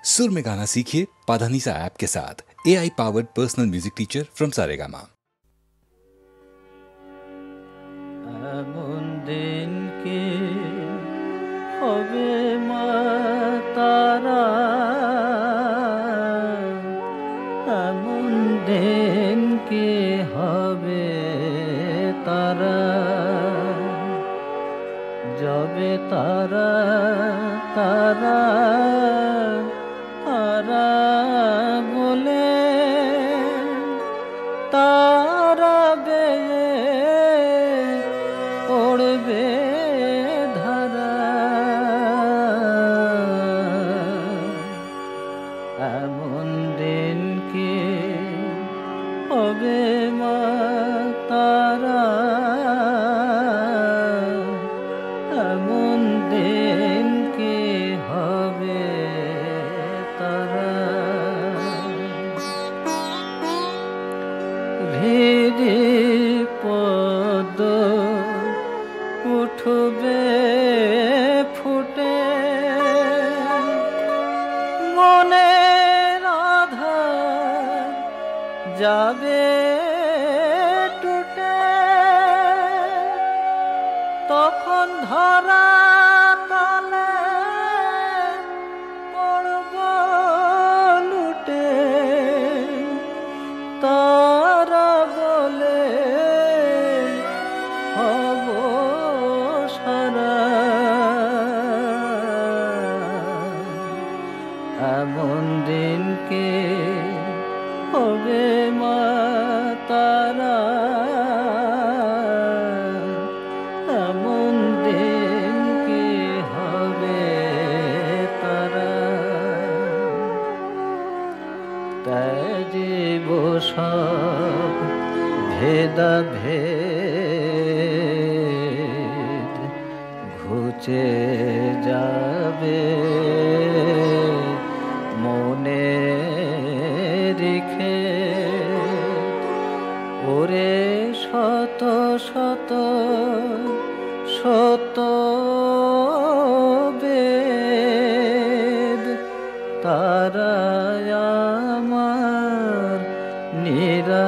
सुर में गाना सीखिए पाधानीसा ऐप के साथ। AI powered personal music teacher from Saregama. এমন দিন কি হবে মা তারা, এমন দিন কি হবে তারা, যাবে তারা তারা তারা বলে তারা বেয়ে পড়বে ধারা, এমন দিন কি হবে মা তারা, এমন দিন কি হবে তারা, হৃদি পদ উঠবে ফুটে, মনের আধার যাবে টুটে, তখন ধরা তলে পড়ব লুটে, তারা বলে হব সারা, এমন দিন কে হবে মা তারা, এমন দিন কে হবে তারা, ত্যাজিব সব ভেদাভেদ, ঘুচে যাবে মনে রেখে, ওরে শত শত শত বেদ, তারা আমার নিরাকারা,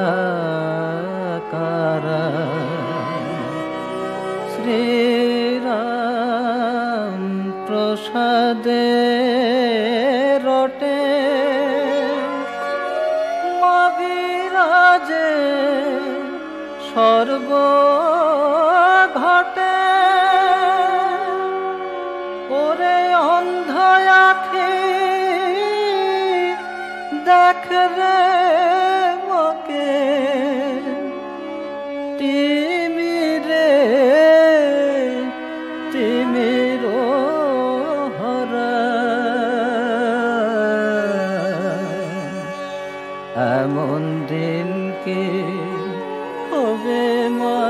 শ্রীরাম প্রসাদে রটে মবিরাজে সর্ব ঘটে, ওরে অন্ধ আঁখি দেখ রে মকে, তিমিরে তিমির হরা, এমন দিন কি হবে মা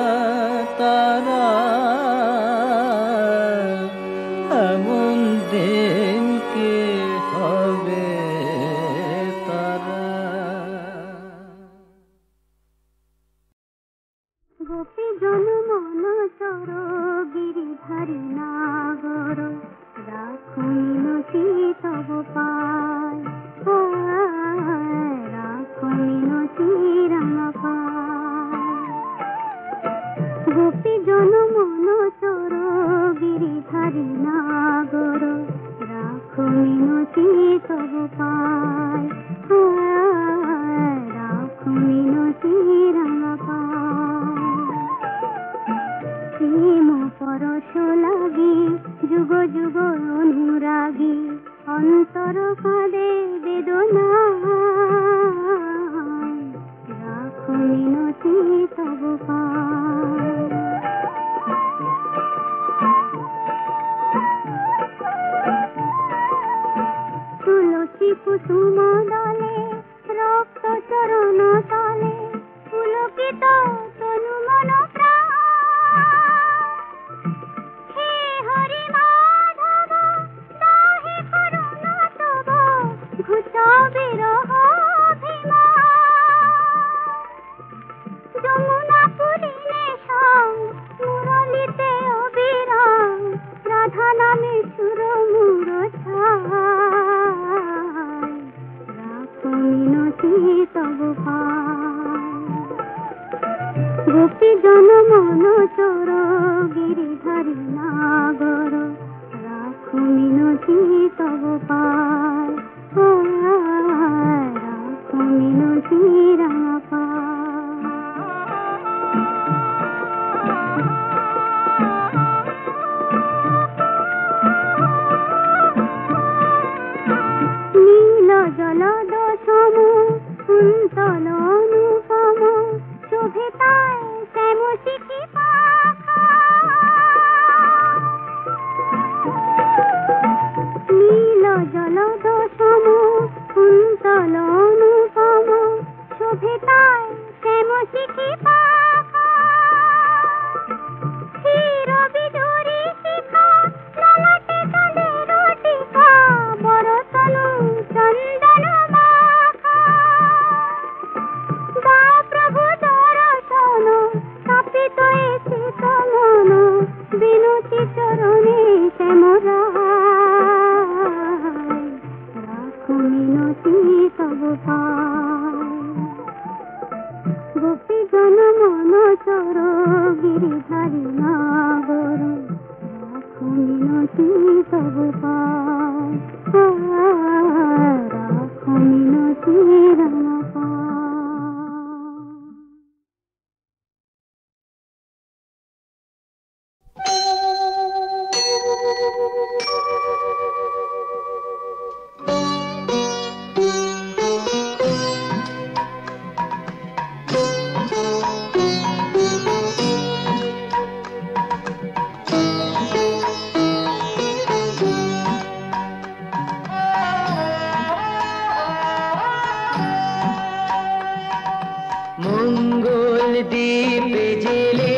তারা, এমন দিন কি হবে তারা। গোপী জন মন চর গিরিধারী নাগর, রাখুমিনতি তব পায়, রাখুমিনতি রাম পায়। গোপী জন মন চর গিরিধারী নাগর, রাখুমিনতি তব পায়, রাখুমিনতি রাম পায়। প্রেম পরশ লাগি যুগ যুগ অনুরাগী, অন্তর কাঁদে বেদনা, রাখো মিনতি তব পায়। তুলসী কুসুম দলে রক্ত চরণ তলে, পুলকিত তনু মন প্রাণ, হে হরি মাধব দাহে করুণ তব, ঘুচা বিরহ যমুনা পুরিনে সং মুরলিতে অবিরাম, রাধা নামে সুর মুর ছায়, গোপী জন মন চোর গিরিধারী নাগর রাখু মিনতি তব পায় রাখু মিনতি রামা পায় নীল জলদ সম কুন্তল অনুপম শোভে তাই শ্যাম শিখি পাখা নীল জলদ সম কুন্তল অনুপম শোভে তাই শ্যাম শিখি পাখা ক্ষীর বিদুরি শিখা ললাটে চাঁদের টিকা বরতনু চন্দন মাখা দা প্রভু দর্শন তাপিত এসে মন বিনতি চরণে শ্যামরায় রাখু মিনতি তব পায় গোপী জন মন চর গিরিধারী নাগর রাখু মিনতি তব পায় রাখু মিনতি রামা পায় মঙ্গল দ্বীপ জেলে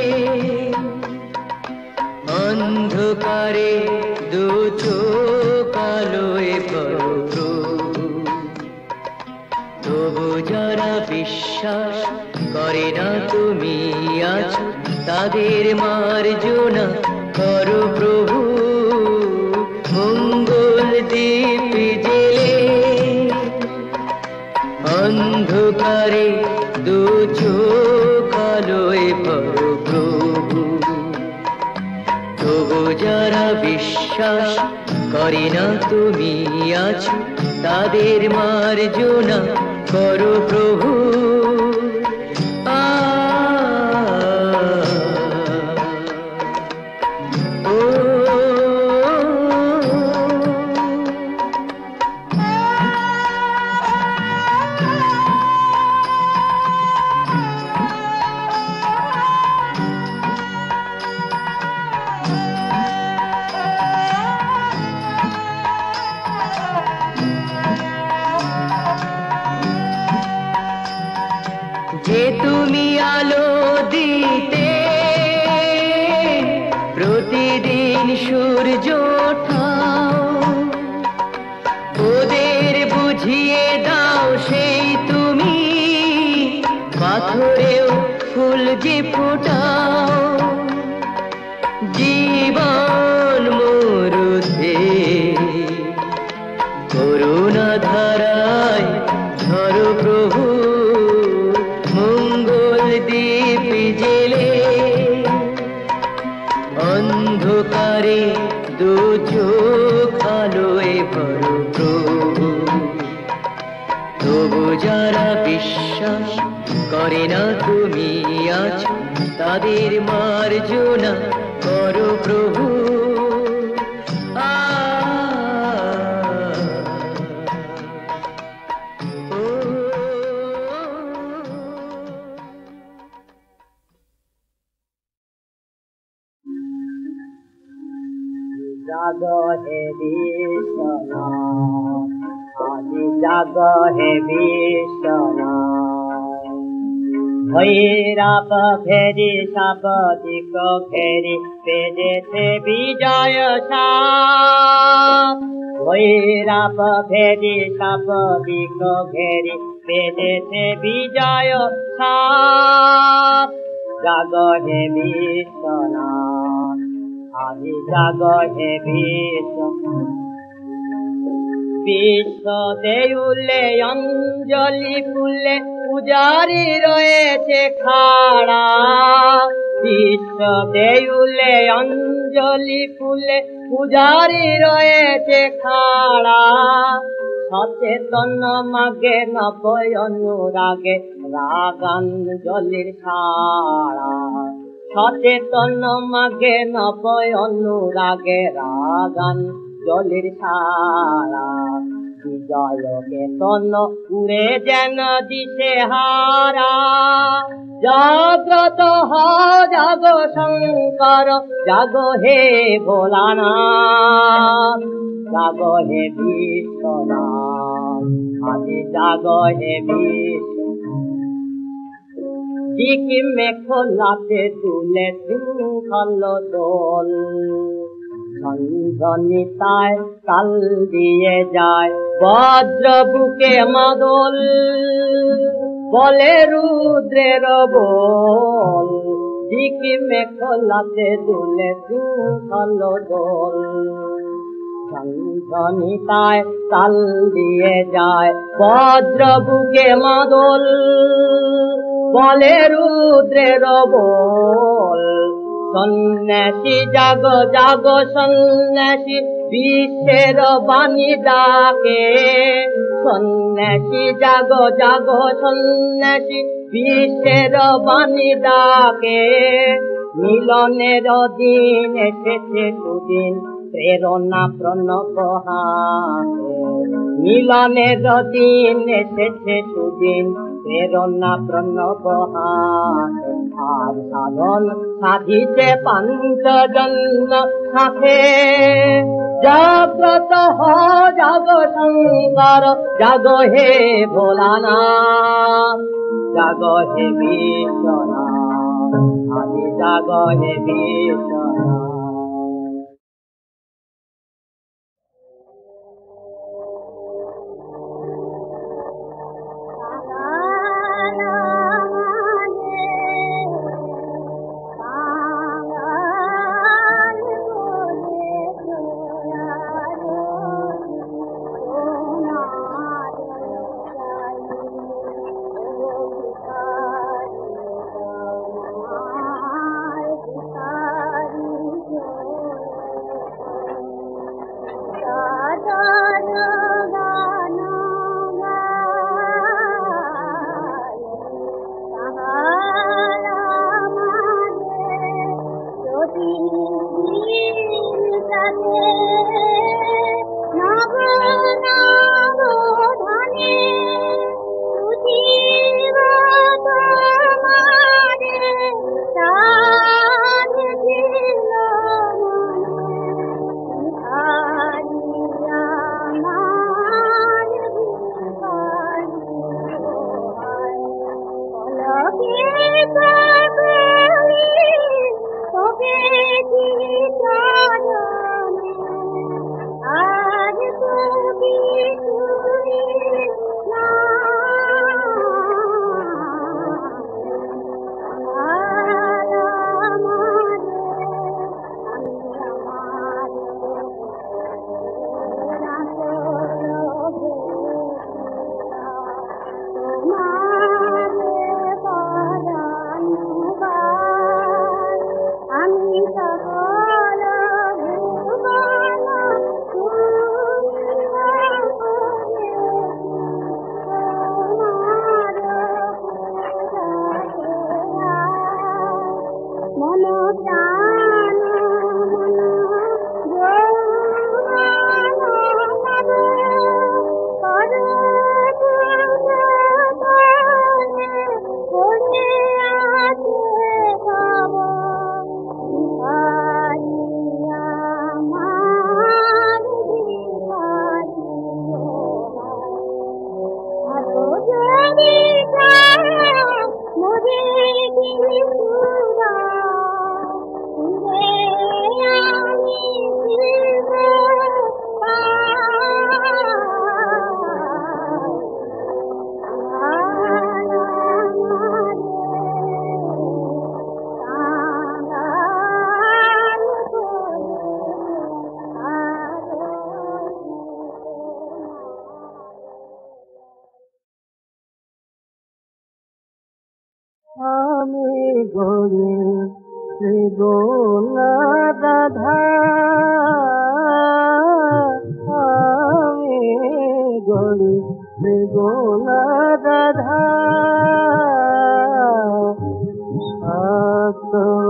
অন্ধকারে দু চোখ আলোয় ভরো তবু যারা বিশ্বাস করে না তুমি আছো তাদের মার্জনা করো প্রভু মঙ্গল দ্বীপ জেলে অন্ধকারে দু চোখ আলোয় ভরো প্রভু তবু যারা বিশ্বাস করে না তুমি আছো তাদের মার্জনা করো প্রভু যে তুমি আলো দিতে প্রতিদিন সূর্য ওঠাও ওদের বুঝিয়ে দাও সেই তুমি পাথরেও ফুল যে ফোটাও জীবন মরুতে করুণা ধারায় ধরো প্রভু মঙ্গল দ্বীপ জেলে অন্ধকারে দু চোখ আলোয় ভরো প্রভু তবু যারা বিশ্বাস করে না তুমি আছো তাদের মার্জনা করো প্রভু জাগ হে বিশ্বনাথ আজি জাগ হে বিশ্বনাথ ভৈরব ঘেরি সব দিক ঘেরি পেজেছে বিজয় সাপ ভৈরব ঘেরি সব দিক ঘেরি পেজেছে বিজয় সাপ জাগ হে বিশ্বনাথ আজি জাগ হে বিশ্ব বিশ্ব দেউলে অঞ্জলি ফুলে পূজারি রয়েছে খাড়া। বিশ্ব দেউলে অঞ্জলি ফুলে পূজারি রয়েছে খাড়া। সচেতন মাগে নবয় অনুরাগে রাগাঞ্জলির ছাড়া। সচেতন মাগে নবয় অনুরাগে রাগাঞ্জলির ছাড়া। বিজয় কেতন উড়ে যেন দিশে হারা। জাগ্রত হ জাগ শঙ্কর জাগো হে ভোলানাথ। জাগো হে বিশ্বনাথ আজি জাগো হে দিকি মেঘলাতে তুলে শৃঙ্খল দোল। ঝঞ্ঝনিতায় তাল দিয়ে যায় বজ্র বুকে মাদল। বলে রুদ্রের বল দিকি মেঘলাতে তুলে শৃঙ্খল দোল। ঝঞ্ঝনিতায় তাল দিয়ে যায় বজ্র বুকে মাদল। বলে রুদ্রের বল সন্ন্যাসী জাগো জাগো সন্ন্যাসী বিশ্বের বাণী ডাকে। সন্ন্যাসী জাগো জাগো সন্ন্যাসী বিশ্বের বাণী ডাকে। মিলনের দিন এসেছে সুদিন প্রেরণা প্রণব হাতে। মিলনের দিন এসেছে সুদিন প্রেরণা প্রণব হাতে। আর সাধন সাধিতে পাঞ্চজন্য সাথে। জাগ্রত হ জাগ শঙ্কর জাগো হে ভোলানাথ। জাগো হে বিশ্বনাথ আজি জাগো হে বিশ্বনাথ। আমি গড়ি ত্রিগুণা রাধা, আমি গড়ি ত্রিগুণা রাধা। সত্তর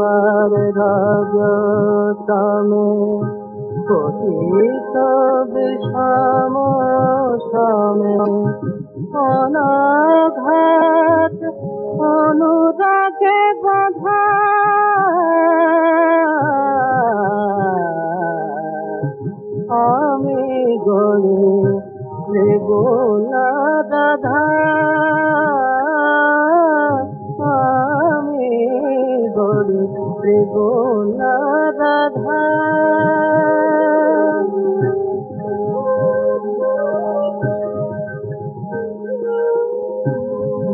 রজতমে পতিত বিষম সমে, অনাঘাত অনুরাগে বাধা। আমি গড়ি ত্রিগুণা রাধা, আমি গড়ি ত্রিগুণা রাধা।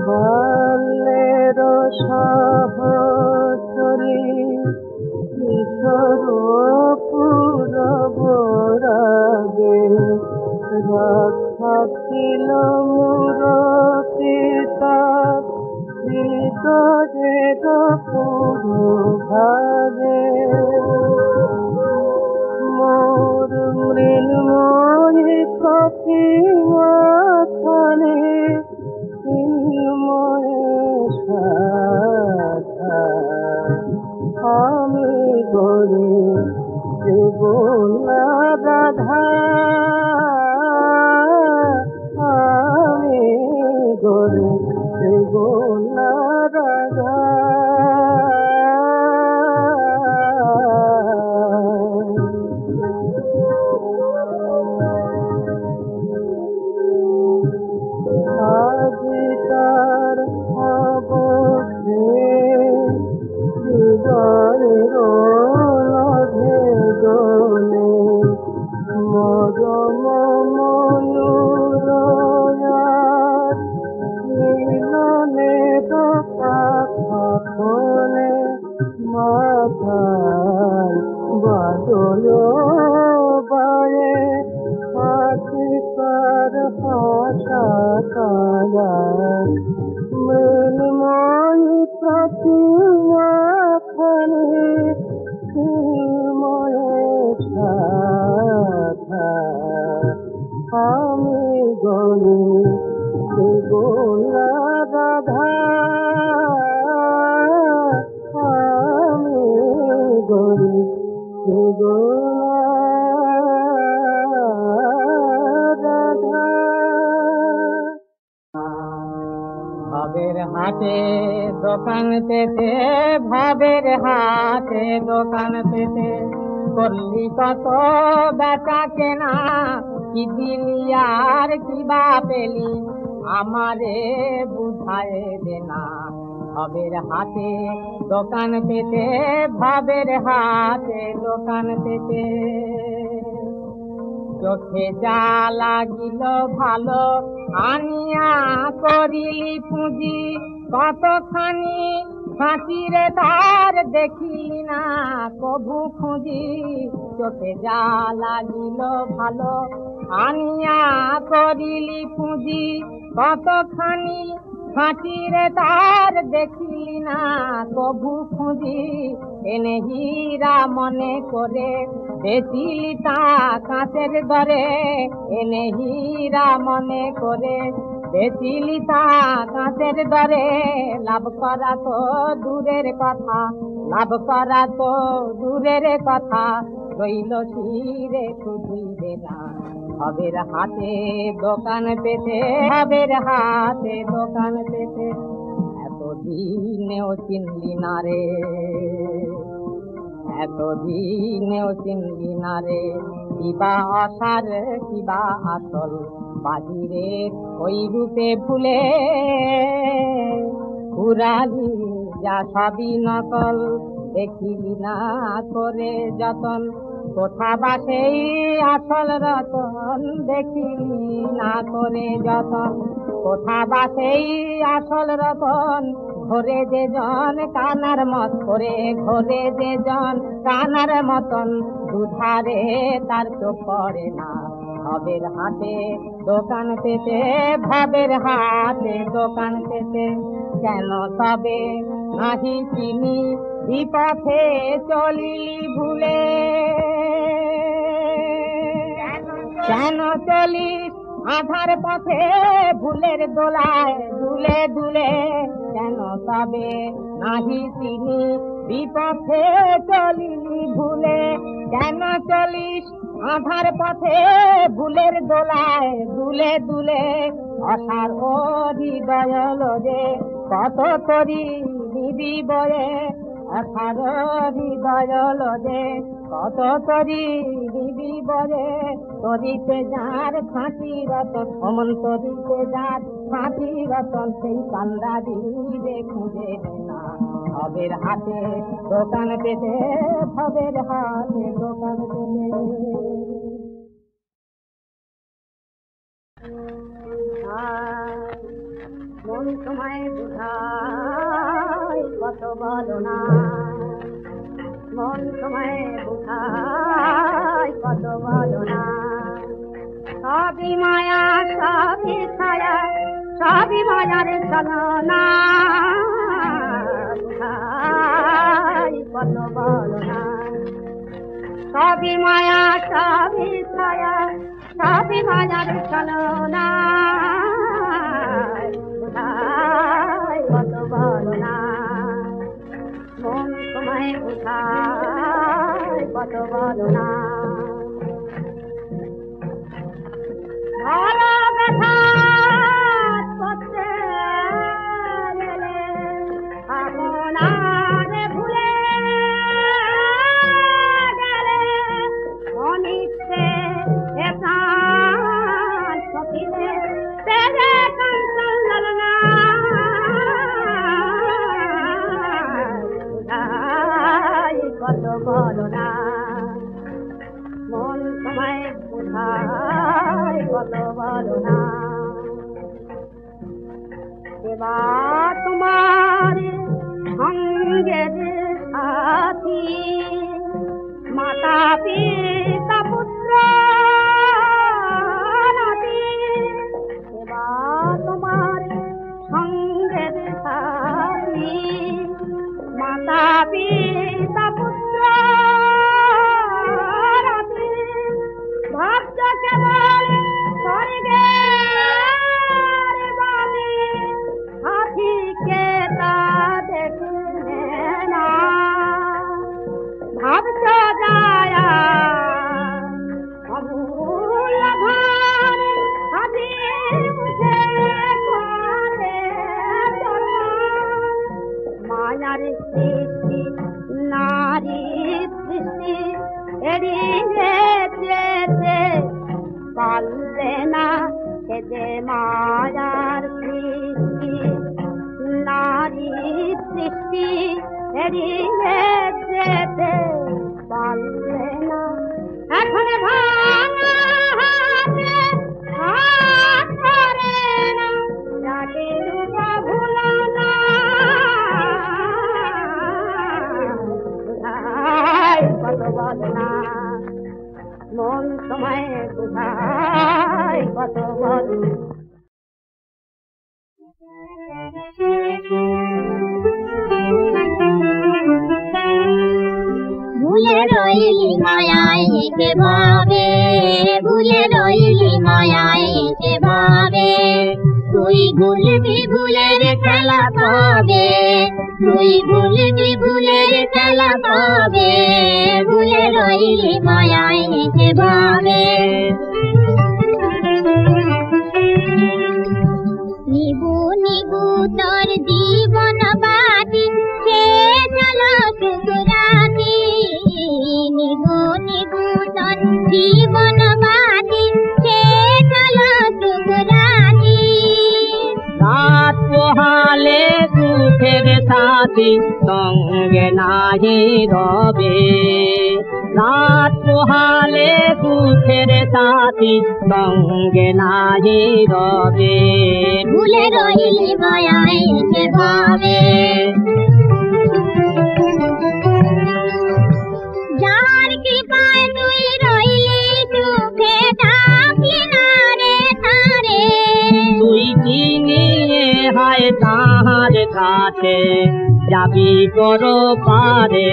বাল্যের সহচরী কিশোর পূরব রাগে, রক্ষা ছিল মোর পিতা হৃদয়ের পুরো ভাগে। মোর মৃন্ময়ী প্রতিমাখানে আমি গড়ি ত্রিগুণা রাধা, আমি গড়ি ত্রিগুণা রাধা। আজিকার অবশ্যে হৃদয়ের লঘে দোলে, মরম ময়ূরয়ার মিলনের পাখা খোলে, মাথায় বাদল বায়ে আজিকার হাসা কালা। মৃন্ময়ী প্রতিমাখানে চিন্ময়ের সাথা, আমি গড়ি ত্রিগুণা রাধা, আমি গড়ি ত্রিগুণা রাধা। ভাবের হাটে দোকান পেতে, ভাবের হাটে দোকান পেতে, করলি কত বেচা কেনা, কি দিলি আর কি বা পেলি, আমারে বুঝায় দেনা। ভাবের হাটে দোকান পেতে, ভাবের হাটে দোকান পেতে, চোখে যা লাগিল ভালো আনিয়া করিলি পুঁজি, কতখানি ফাঁচিরে তার দেখিলি না কভু খুঁজি। চোখে যা লাগিল ভালো আনিয়া করিলি পুঁজি, কতখানি ফাঁচিরে তার দেখিলি না কভু খুঁজি। এনে হীরা মনে করে বেচিলি তা কাঁচের দরে, এনে হীরা মনে করে বেচিলি তা কাঁচের দরে। লাভ করা তো দূরের কথা, লাভ করা তো দূরের কথা, রইল শিরে খুঁজিবে না। ভাবের হাটে দোকান পেতে, ভাবের হাটে দোকান পেতে, এতদিনেও চিনলি না রে, এতদিনেও চিনলি না রে, কিবা অসার কিবা আসল, বাহিরের ওই রূপে ভুলে পুরালি যা সবই নকল। দেখিলি না করে যতন, কোথা বা সেই আসল রতন, দেখিলি না করে যতন, কোথা বা সেই আসল রতন। ঘরে যে জন কানার মত করে, ঘরে যে জন কানার মতন, দুধারে তার চোখ পড়ে না। ভাবের হাটে দোকান পেতে, ভাবের হাটে দোকান পেতে, কেন তবে নাহি চিনি বিপথে চলিলি ভুলে কেন চলিস আধার পথে ভুলের দোলায় দুলে দুলে কেন তবে নাহি চিনি বিপথে চলিলি ভুলে কেন চলিস আধার পথে ভুলের দোলায় দুলে দুলে অসার ও হৃদয় লোজে কত করি নিবি বয়ে অসার হৃদয় লোজে কত করি নিবি বয়ে তরিতে যার ফাঁসি রতন অমন তরিতে যার ফাঁসি রতন সেই কান্দা দিবে খুঁজে না ভবের হাতে দোকান পেতে ভবের হাতে দোকান পেতে মন তোমায় বুঝায় কত বলো না মন তোমায় বুঝায় কত বলো না সবই মায়া সবই ছায়া সবই মায়ার ছলনা বুঝায় কত বলো না সবই মায়া সবই ছায়া সবই মায়ার ছলনা বুঝায় কত বলো না মন তোমায় বুঝায় কত বলো না ভালো ব্যথা করতে গেলে আপনার ভুলে গেলে অনিচ্ছে প্রাণ সখিলে তেরে কাঞ্চন ললনা কত বলো না মন তোমায় বুঝায় কত বলো না দেবা তোমার সঙ্গের সাথী মাতা পিতা পুত্র নাতি দেবা তোমার সঙ্গের সাথী মাতা পিতা পুত্র নাতি ভাবছ কেবল স্বর্গের বাণী হাতিকে তা দেখলে না ভাবছ দয়া অমূল্য ধন হাতি বুঝে করে মায়ার সৃষ্টি নারী সৃষ্টি এড়িয়ে যেতে পারলে না সে যে মায়ার সৃষ্টি নারী সৃষ্টি এড়িয়ে যেতে পারলে না এখন ভাঙা হাতে হাত করে না যাকে দুটো ভুলো না কত বলো না মন তোমায় বুঝায় কত বলো ভুলে রইলি মায়ায় কে ভাবে ভুলে রইলি মায়ায় কে ভাবে তুই ভুলবি ভুলের খেলা পাবে তুই ভুলবি ভুলের খেলা পাবে ভুলে রইলি মায়ায় কে ভাবে নিবু নিবু তোর জীবন বাতি সে চলো সুরাতি নিবু নিবু তোর জীবন বাতি সে চলো সুরাতি রাত পোহালে সুখের সাথী সঙ্গে নাহি রবে রাত পোহালে সুখের সাথী সঙ্গে নাহি রবে ভুলে রইলি মায়ায় কে ভাবে যার কৃপায় তুই রইলি সুখে ডাকলি না রে তারে তুই চিনিয়ে হায় তাহার কাছে যাবি করো পারে।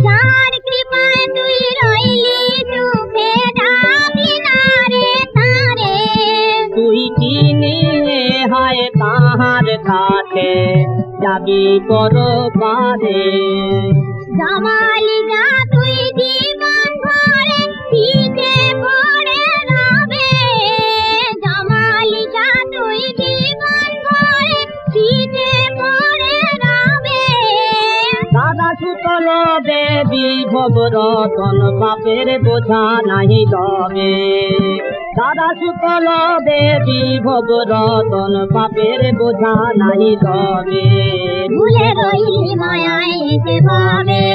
যার কৃপায় তুই রইলি সুখে ডাকলি না রে তারে। তুই চিনিলে হয় তাহার কাছে যাবি করো পারে। জামালি যা তুই জীবন ভরে শীতে পড়ে রবে। জামালি যা তুই জীবন ভরে শীতে পড়ে রবে। দাদা সুতল দেবী ভব রতন বাপের বোঝা নাহি লবে। দাদা সুতল দেবী ভব রতন বাপের বোঝা নাহি লবে। ভুলে রইলি মায়ায় এসে ভাবে।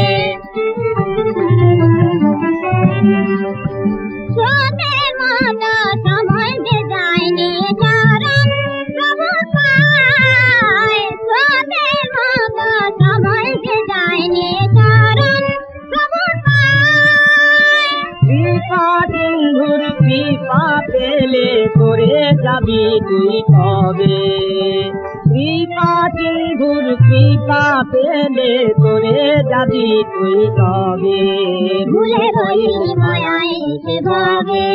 স্রোতের মতো সময় যে যায়নি চরণ প্রভু পায়। স্রোতের মতো সময় যে যায়নি চরণ প্রভু পায়। কৃপা সিন্ধুর কৃপা পেলে করে যাবি তুই তবে। কৃপা সিন্ধুর কৃপা পেলে করে যাবি তুই তবে। ভুলে রইলি মায়ায় এসে ভাবে।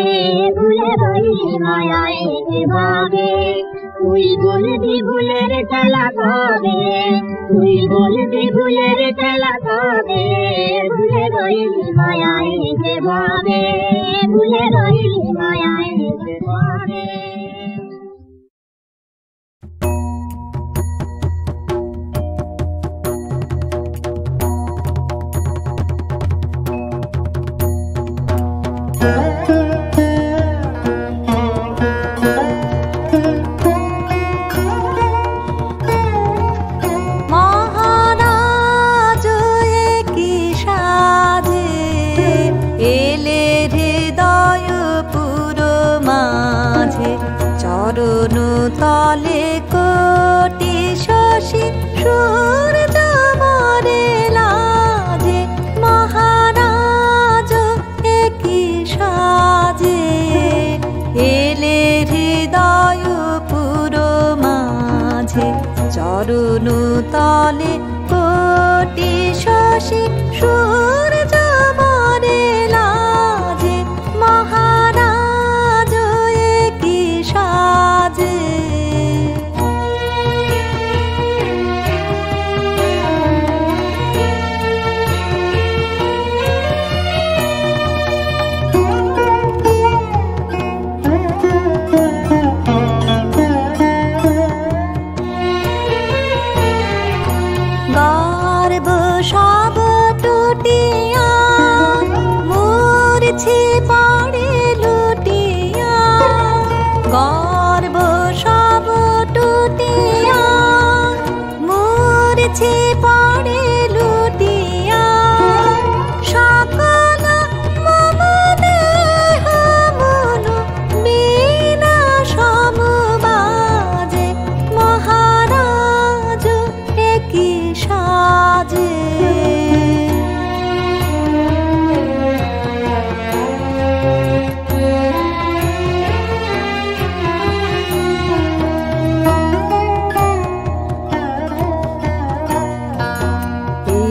ভুলে রইলি মায়ায় এসে ভাবে। তুই বলবি ভুলের খেলা কবে। তুই বলবি ভুলের খেলা কবে। ভুলে রইলি মায়ায় এসে ভাবে। ভুলে রইলি মায়ায় এসে ভাবে। তলে কোটি শশী সূর্য মরে লাজে। মহারাজ একই সাজে এলে হৃদয় পুরো মাঝে। চরণ তলে কোটি শশী সূর্য মরে লাজে। মহারাজ একই সাজে। গর্ব সব টুটিয়া মূর্ছি পড়ে লুটিয়া। গর্ব সব টুটিয়া মূর্ছি পড়ে লুটিয়া। সকল মম দেহ মন বিনা সমবাজে। মহারাজ একই সাজে।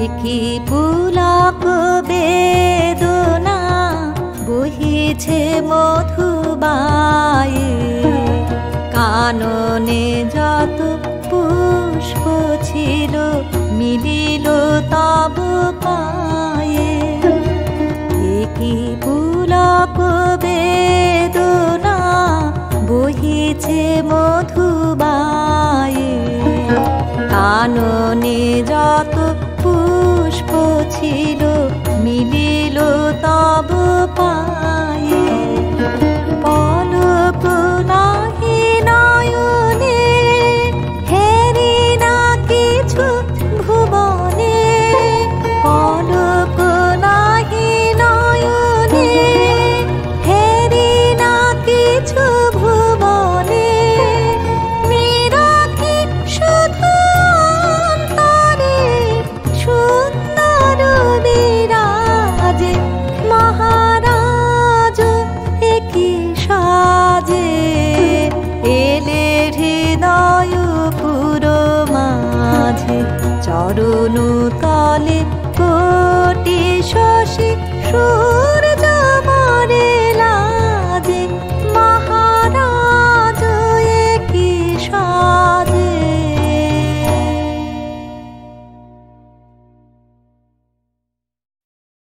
একই পুলক বেদনা বহিছে মধুবায়ে। কাননে যত পুষ্প ছিল মিলিল তব পায়ে। একই পুলক বেদনা বহিছে মধুবায়ে। কাননে যত পুষ্প ছিল মিলিল তব পায়ে। পলক নাহি নয়নে চরণ তলে কোটি শশী সুর